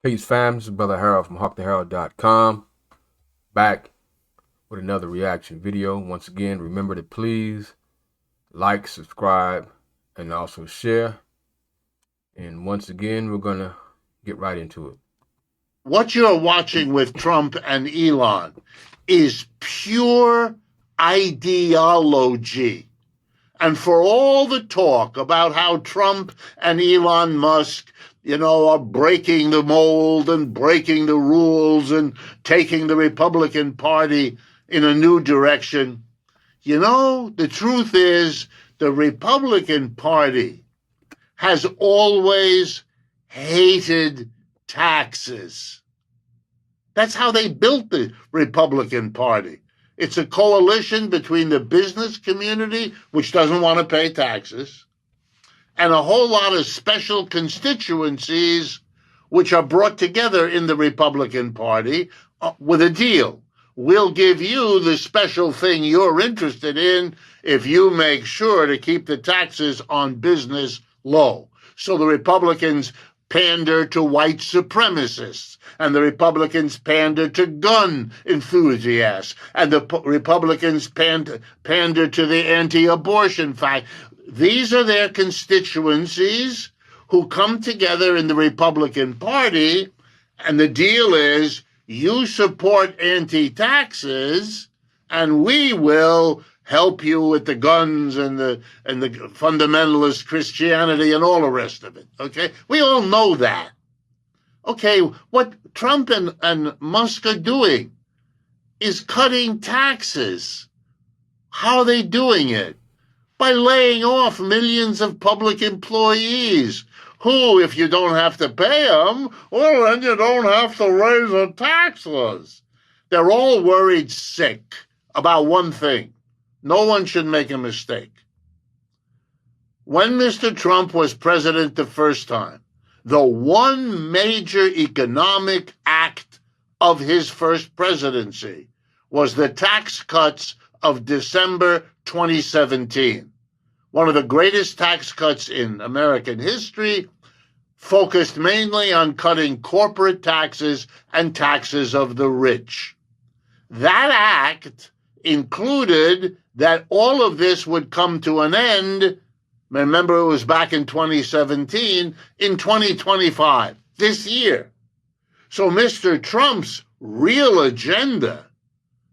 Peace, fam. This is Brother Harold from HawkTheHerald.com. Back with another reaction video. Once again, remember to please like, subscribe, and also share. And once again, we're going to get right into it. What you're watching with Trump and Elon is pure ideology. And for all the talk about how Trump and Elon Musk, are breaking the mold and breaking the rules and taking the Republican Party in a new direction, the truth is the Republican Party has always hated taxes. That's how they built the Republican Party. It's a coalition between the business community, which doesn't want to pay taxes, and a whole lot of special constituencies which are brought together in the Republican Party with a deal. We'll give you the special thing you're interested in if you make sure to keep the taxes on business low. So the Republicans pander to white supremacists, and the Republicans pander to gun enthusiasts, and the Republicans pander to the anti-abortion fact. These are their constituencies who come together in the Republican Party, and the deal is you support anti-taxes, and we will help you with the guns and the fundamentalist Christianity and all the rest of it. Okay, we all know that. Okay, what Trump and Musk are doing is cutting taxes. How are they doing it? By laying off millions of public employees who, if you don't have to pay them, well, then you don't have to raise the taxes. They're all worried sick about one thing. No one should make a mistake. When Mr. Trump was president the first time, the one major economic act of his first presidency was the tax cuts of December 2017. One of the greatest tax cuts in American history, focused mainly on cutting corporate taxes and taxes of the rich. That act included that all of this would come to an end. Remember, it was back in 2017, in 2025, this year. So Mr. Trump's real agenda,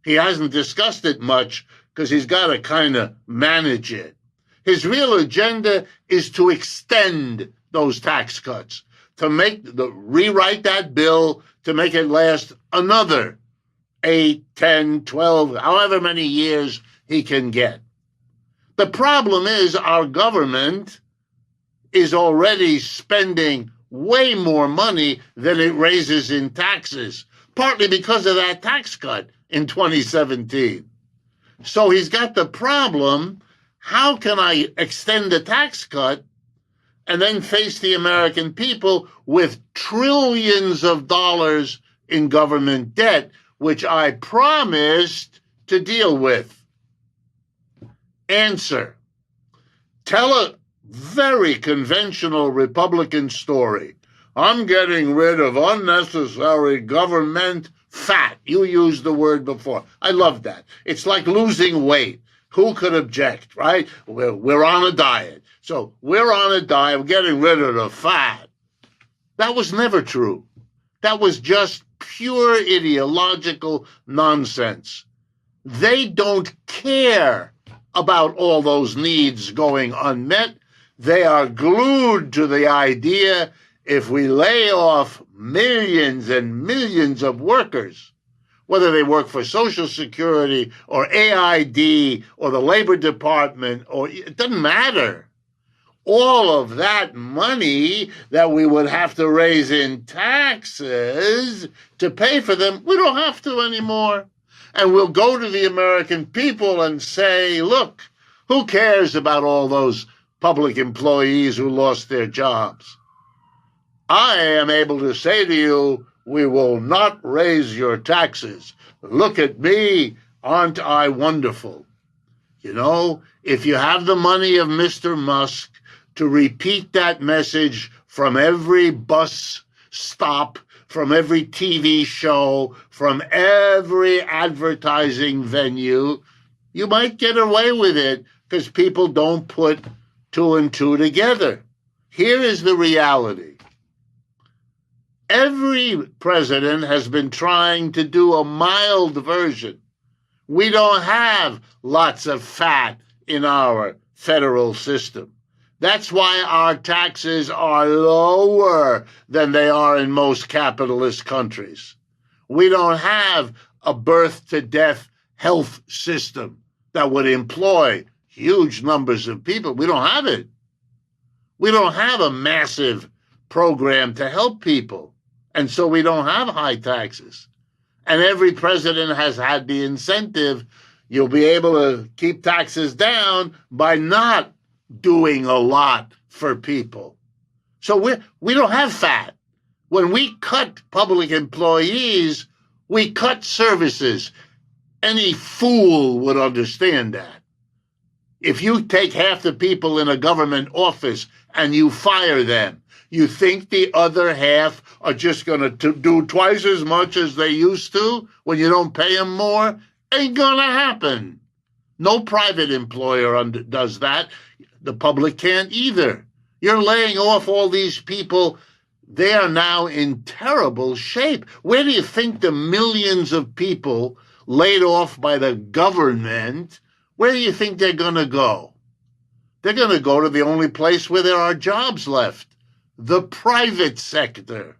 he hasn't discussed it much because he's got to kind of manage it. His real agenda is to extend those tax cuts, to rewrite that bill to make it last another 8, 10, 12, however many years he can get. The problem is our government is already spending way more money than it raises in taxes, partly because of that tax cut in 2017. So he's got the problem, how can I extend the tax cut and then face the American people with trillions of dollars in government debt, which I promised to deal with? Answer: tell a very conventional Republican story. I'm getting rid of unnecessary government fat. You used the word before. I love that. It's like losing weight. Who could object, right? We're on a diet. So we're on a diet. We're getting rid of the fat. That was never true. That was just pure ideological nonsense. They don't care about all those needs going unmet. They are glued to the idea if we lay off millions and millions of workers, whether they work for Social Security or AID or the Labor Department, or it doesn't matter. All of that money that we would have to raise in taxes to pay for them, we don't have to anymore. And we'll go to the American people and say, look, who cares about all those public employees who lost their jobs? I am able to say to you, we will not raise your taxes. Look at me, aren't I wonderful? If you have the money of Mr. Musk to repeat that message from every bus stop from every TV show, from every advertising venue, you might get away with it because people don't put two and two together. Here is the reality. Every president has been trying to do a mild version. We don't have lots of fat in our federal system. That's why our taxes are lower than they are in most capitalist countries. We don't have a birth-to-death health system that would employ huge numbers of people. We don't have it. We don't have a massive program to help people. And so we don't have high taxes. And every president has had the incentive. You'll be able to keep taxes down by not doing a lot for people. So we don't have fat. When we cut public employees, we cut services. Any fool would understand that. If you take half the people in a government office and you fire them, you think the other half are just going to do twice as much as they used to when you don't pay them more? Ain't going to happen. No private employer does that. The public can't either. You're laying off all these people. They are now in terrible shape. Where do you think the millions of people laid off by the government, where do you think they're going to go? They're going to go to the only place where there are jobs left, the private sector.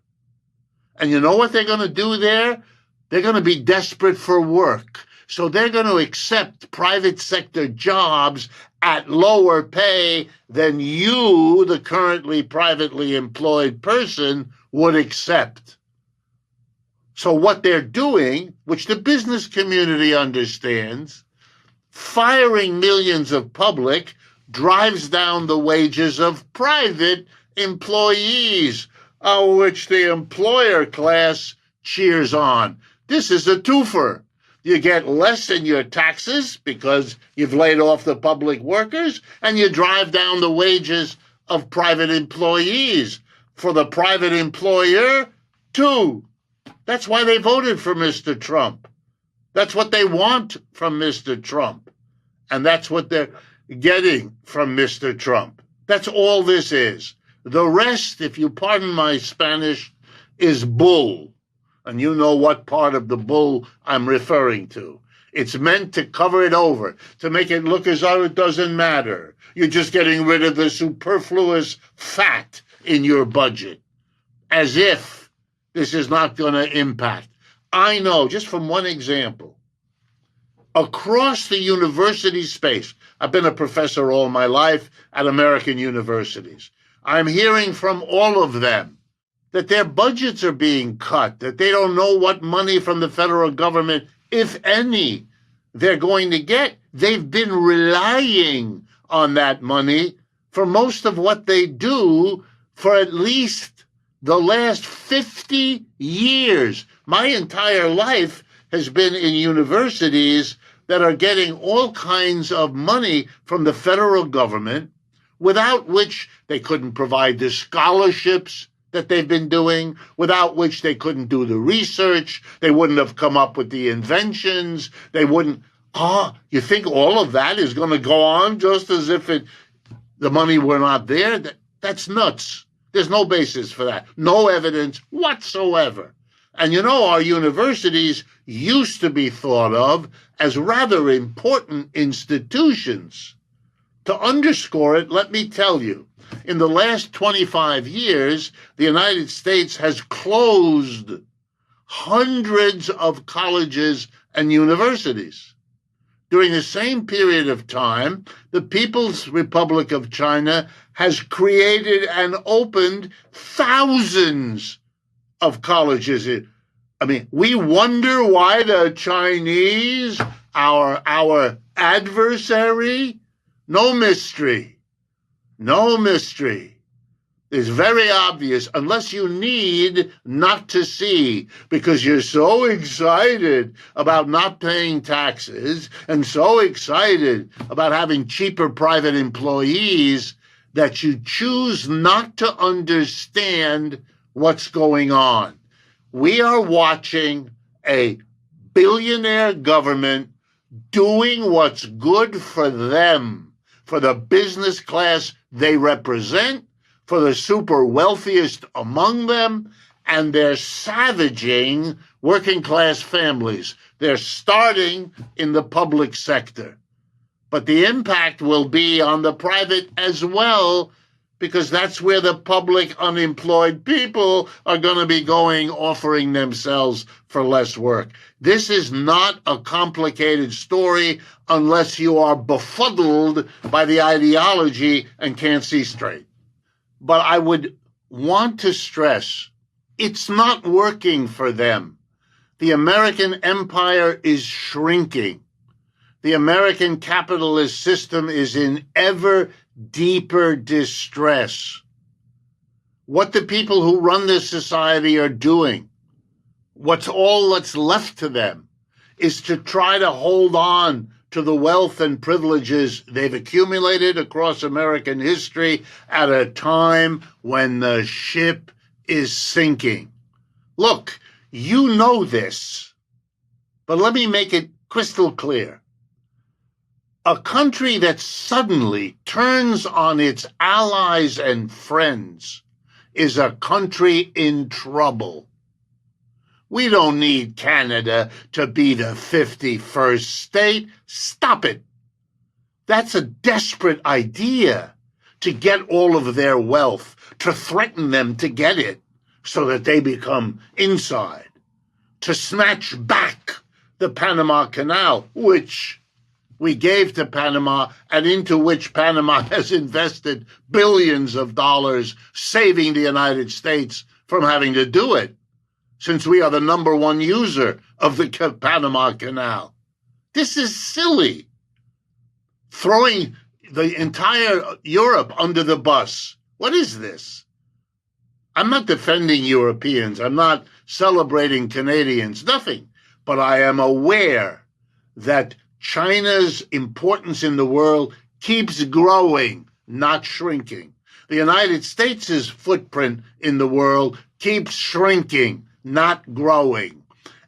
And you know what they're going to do there? They're going to be desperate for work. So they're going to accept private sector jobs at lower pay than you, the currently privately employed person, would accept. So what they're doing, which the business community understands, firing millions of public drives down the wages of private employees, which the employer class cheers on. This is a twofer. You get less in your taxes because you've laid off the public workers, and you drive down the wages of private employees. For the private employer, too. That's why they voted for Mr. Trump. That's what they want from Mr. Trump. And that's what they're getting from Mr. Trump. That's all this is. The rest, if you pardon my Spanish, is bull. And you know what part of the bull I'm referring to. It's meant to cover it over, to make it look as though it doesn't matter. You're just getting rid of the superfluous fat in your budget, as if this is not going to impact. I know, just from one example, across the university space, I've been a professor all my life at American universities. I'm hearing from all of them that their budgets are being cut, that they don't know what money from the federal government, if any, they're going to get. They've been relying on that money for most of what they do for at least the last 50 years. My entire life has been in universities that are getting all kinds of money from the federal government, without which they couldn't provide the scholarships that they've been doing, without which they couldn't do the research, they wouldn't have come up with the inventions, they wouldn't. You think all of that is going to go on just as if the money were not there? That's nuts. There's no basis for that. No evidence whatsoever. And you know, our universities used to be thought of as rather important institutions. To underscore it, let me tell you, in the last 25 years, the United States has closed hundreds of colleges and universities. During the same period of time, the People's Republic of China has created and opened thousands of colleges. I mean, we wonder why the Chinese, our adversary, no mystery. No mystery. It's very obvious, unless you need not to see, because you're so excited about not paying taxes and so excited about having cheaper private employees that you choose not to understand what's going on. We are watching a billionaire government doing what's good for them, for the business class they represent, for the super wealthiest among them, and they're savaging working class families. They're starting in the public sector. But the impact will be on the private as well, because that's where the public unemployed people are going to be going, offering themselves for less work. This is not a complicated story unless you are befuddled by the ideology and can't see straight. But I would want to stress, it's not working for them. The American empire is shrinking. The American capitalist system is in ever deeper distress. What the people who run this society are doing, what's all that's left to them, is to try to hold on to the wealth and privileges they've accumulated across American history at a time when the ship is sinking. Look, you know this, but let me make it crystal clear. A country that suddenly turns on its allies and friends is a country in trouble. We don't need Canada to be the 51st state. Stop it. That's a desperate idea, to get all of their wealth, to threaten them to get it so that they become inside, to snatch back the Panama Canal, which we gave to Panama and into which Panama has invested billions of dollars, saving the United States from having to do it, since we are the number one user of the Panama Canal. This is silly. Throwing the entire Europe under the bus. What is this? I'm not defending Europeans. I'm not celebrating Canadians, nothing. But I am aware that China's importance in the world keeps growing, not shrinking. The United States' footprint in the world keeps shrinking, not growing.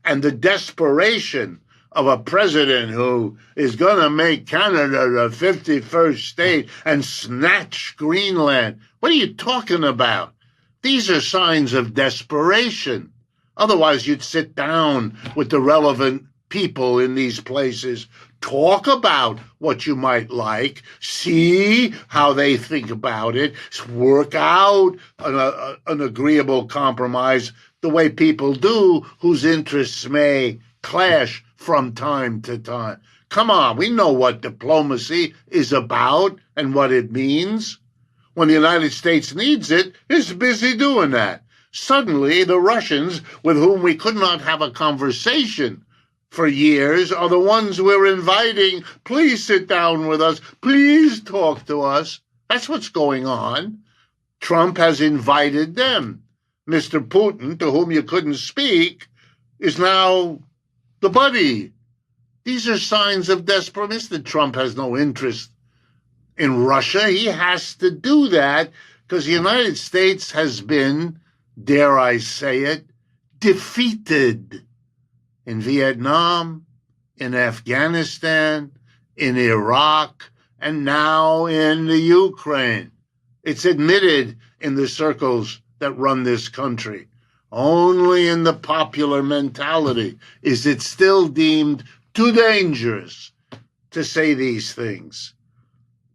And the desperation of a president who is going to make Canada the 51st state and snatch Greenland. What are you talking about? These are signs of desperation. Otherwise, you'd sit down with the relevant people in these places, talk about what you might like, see how they think about it, work out an agreeable compromise the way people do whose interests may clash from time to time. Come on, we know what diplomacy is about and what it means. When the United States needs it, it's busy doing that. Suddenly, the Russians, with whom we could not have a conversation for years, are the ones we're inviting. Please sit down with us. Please talk to us. That's what's going on. Trump has invited them. Mr. Putin, to whom you couldn't speak, is now the buddy. These are signs of desperation. Mr. Trump has no interest in Russia. He has to do that because the United States has been, dare I say it, defeated in Vietnam, in Afghanistan, in Iraq, and now in the Ukraine. It's admitted in the circles that run this country. Only in the popular mentality is it still deemed too dangerous to say these things.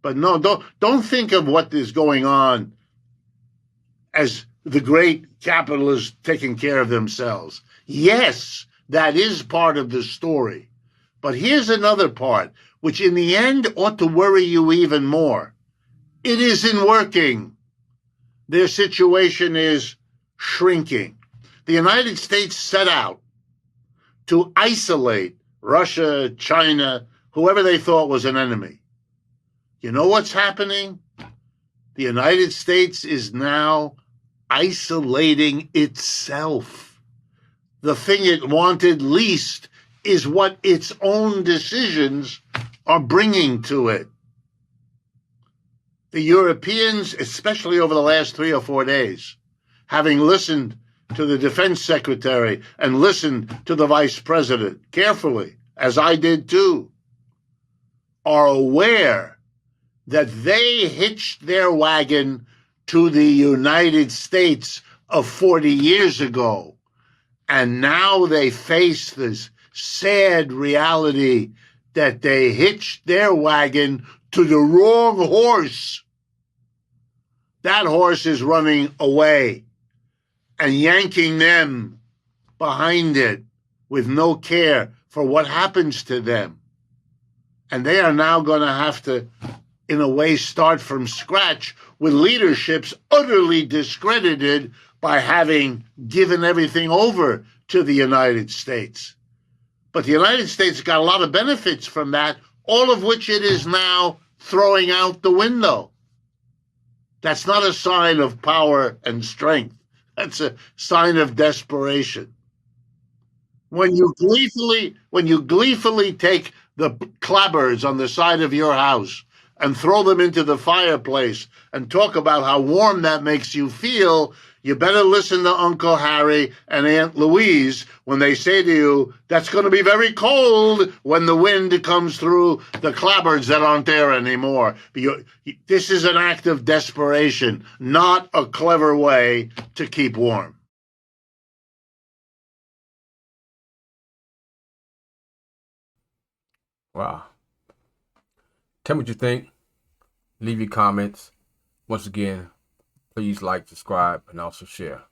But no, don't think of what is going on as the great capitalists taking care of themselves. Yes, that is part of the story. But here's another part, which in the end ought to worry you even more. It isn't working. Their situation is shrinking. The United States set out to isolate Russia, China, whoever they thought was an enemy. You know what's happening? The United States is now isolating itself. The thing it wanted least is what its own decisions are bringing to it. The Europeans, especially over the last 3 or 4 days, having listened to the defense secretary and listen to the vice president carefully, as I did too, are aware that they hitched their wagon to the United States of 40 years ago. And now they face this sad reality that they hitched their wagon to the wrong horse. That horse is running away and yanking them behind it with no care for what happens to them. And they are now going to have to, in a way, start from scratch with leaderships utterly discredited by having given everything over to the United States. But the United States got a lot of benefits from that, all of which it is now throwing out the window. That's not a sign of power and strength. That's a sign of desperation. When you gleefully take the clapboards on the side of your house and throw them into the fireplace and talk about how warm that makes you feel, you better listen to Uncle Harry and Aunt Louise when they say to you, that's going to be very cold when the wind comes through the clapboards that aren't there anymore. This is an act of desperation, not a clever way to keep warm. Wow. Tell me what you think. Leave your comments. Once again, please like, subscribe, and also share.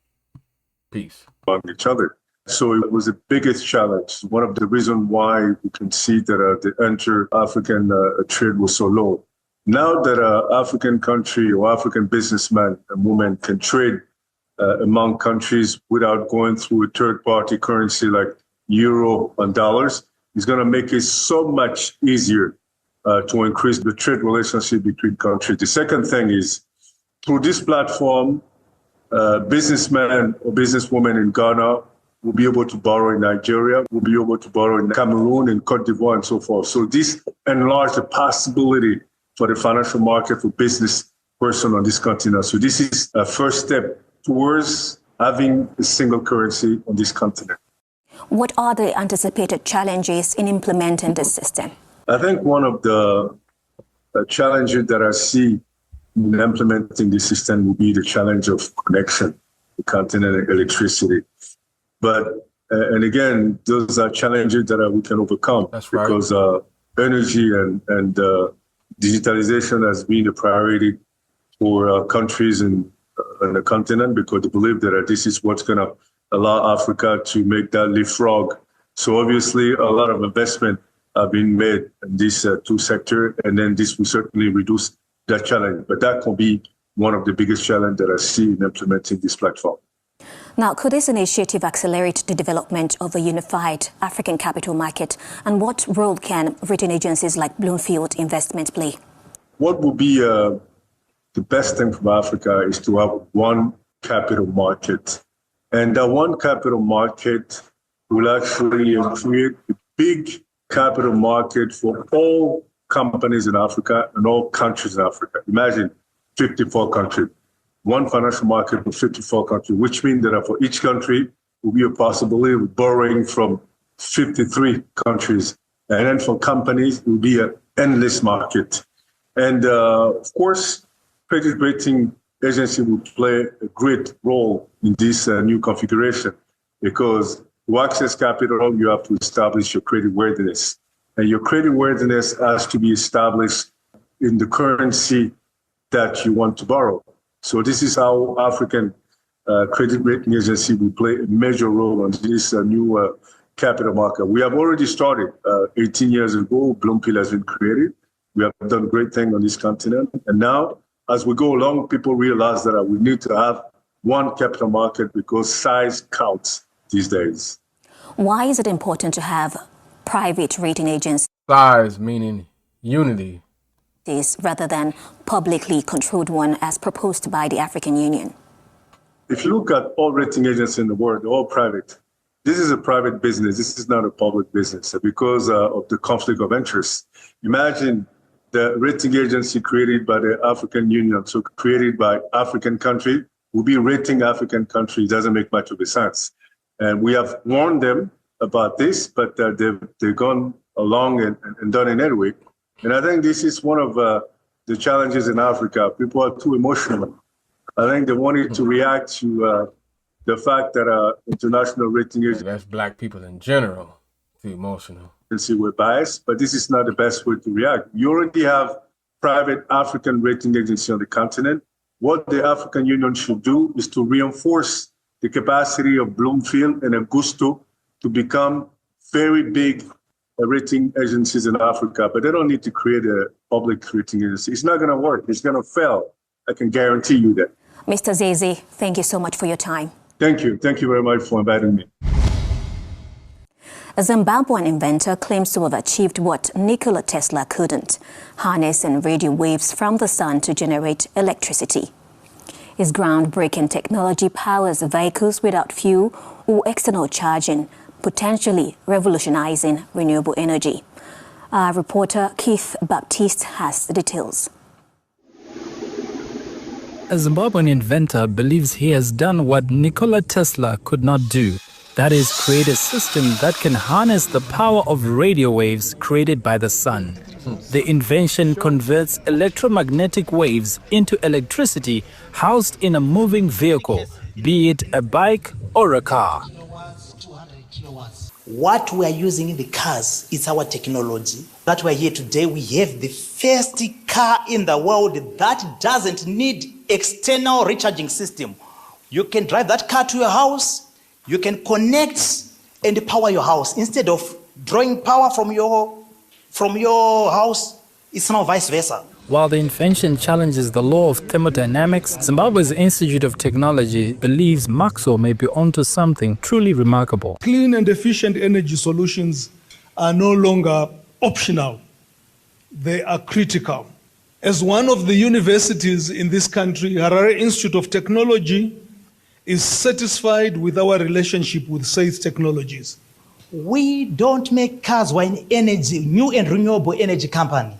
Peace. On each other. So it was the biggest challenge. One of the reasons why we can see that the inter-African trade was so low. Now that African country or African businessman and woman can trade among countries without going through a third-party currency like euro and dollars, it's going to make it so much easier to increase the trade relationship between countries. The second thing is, through this platform, businessmen or businesswomen in Ghana will be able to borrow in Nigeria, will be able to borrow in Cameroon, in Cote d'Ivoire, and so forth. So this enlarges the possibility for the financial market for business person on this continent. So this is a first step towards having a single currency on this continent. What are the anticipated challenges in implementing this system? I think one of the challenges that I see in implementing this system will be the challenge of connection, the continent and electricity. But, and again, those are challenges that we can overcome. That's right. Because energy and digitalization has been a priority for countries in the continent, because they believe that this is what's going to allow Africa to make that leapfrog. So obviously, a lot of investment are being made in these two sectors, and then this will certainly reduce that challenge. But that can be one of the biggest challenges that I see in implementing this platform. Now, could this initiative accelerate the development of a unified African capital market? And what role can rating agencies like Bloomfield Investment play? What would be the best thing for Africa is to have one capital market. And that one capital market will actually create a big capital market for all companies in Africa and all countries in Africa. Imagine 54 countries, one financial market for 54 countries, which means that for each country will be a possibility of borrowing from 53 countries. And then for companies, it will be an endless market. And of course, credit rating agency will play a great role in this new configuration, because to access capital, you have to establish your creditworthiness. And your creditworthiness has to be established in the currency that you want to borrow. So this is how African credit rating agency will play a major role on this new capital market. We have already started 18 years ago. Bloomfield has been created. We have done great things on this continent. And now, as we go along, people realize that we need to have one capital market because size counts these days. Why is it important to have private rating agencies? Size meaning unity. Rather than publicly controlled one as proposed by the African Union. If you look at all rating agencies in the world, they're all private. This is a private business. This is not a public business because of the conflict of interest. Imagine the rating agency created by the African Union, so created by African country, will be rating African countries doesn't make much of a sense. And we have warned them about this, but they've gone along and done it anyway. And I think this is one of the challenges in Africa. People are too emotional. I think they wanted to react to the fact that international rating agencies, that's black people in general, too emotional. We're biased, but this is not the best way to react. You already have private African rating agency on the continent. What the African Union should do is to reinforce the capacity of Bloomfield and Augusto to become very big rating agencies in Africa, but they don't need to create a public rating agency. It's not going to work. It's going to fail. I can guarantee you that. Mr. Zeze, thank you so much for your time. Thank you. Thank you very much for inviting me. A Zimbabwean inventor claims to have achieved what Nikola Tesla couldn't: harness and radio waves from the sun to generate electricity. His groundbreaking technology powers vehicles without fuel or external charging, potentially revolutionizing renewable energy. Our reporter Keith Baptiste has the details. A Zimbabwean inventor believes he has done what Nikola Tesla could not do. That is, create a system that can harness the power of radio waves created by the sun. The invention converts electromagnetic waves into electricity housed in a moving vehicle, be it a bike or a car. What we are using in the cars is our technology. That we are here today, we have the first car in the world that doesn't need external recharging system. You can drive that car to your house, you can connect and power your house. Instead of drawing power from your house, it's now vice versa. While the invention challenges the law of thermodynamics, Zimbabwe's Institute of Technology believes Maxwell may be onto something truly remarkable. Clean and efficient energy solutions are no longer optional. They are critical. As one of the universities in this country, Harare Institute of Technology is satisfied with our relationship with SAIS Technologies. We don't make cars, we're an energy, new and renewable energy company.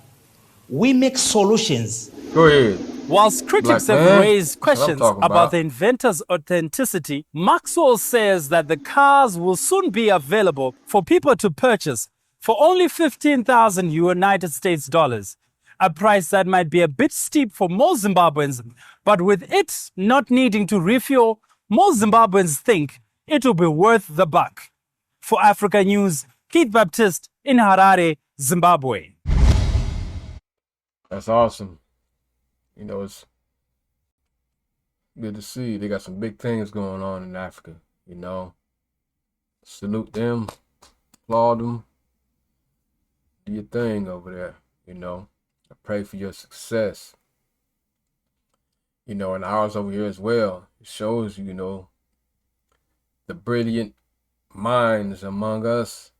We make solutions. Go ahead. Whilst critics have raised questions about the inventor's authenticity, Maxwell says that the cars will soon be available for people to purchase for only 15,000 United States dollars, a price that might be a bit steep for most Zimbabweans, but with it not needing to refuel, most Zimbabweans think it will be worth the buck. For Africa News, Keith Baptiste in Harare, Zimbabwe. That's awesome. You know, it's good to see. They got some big things going on in Africa, you know. Salute them, applaud them. Do your thing over there, you know. I pray for your success. You know, and ours over here as well. It shows, you know, the brilliant minds among us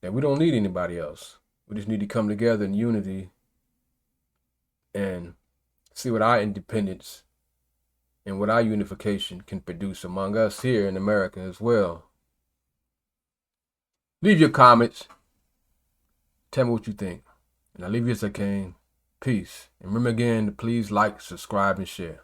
that we don't need anybody else. We just need to come together in unity and see what our independence and what our unification can produce among us here in America as well. Leave your comments. Tell me what you think. And I'll leave you as I came. Peace. And remember again to please like, subscribe, and share.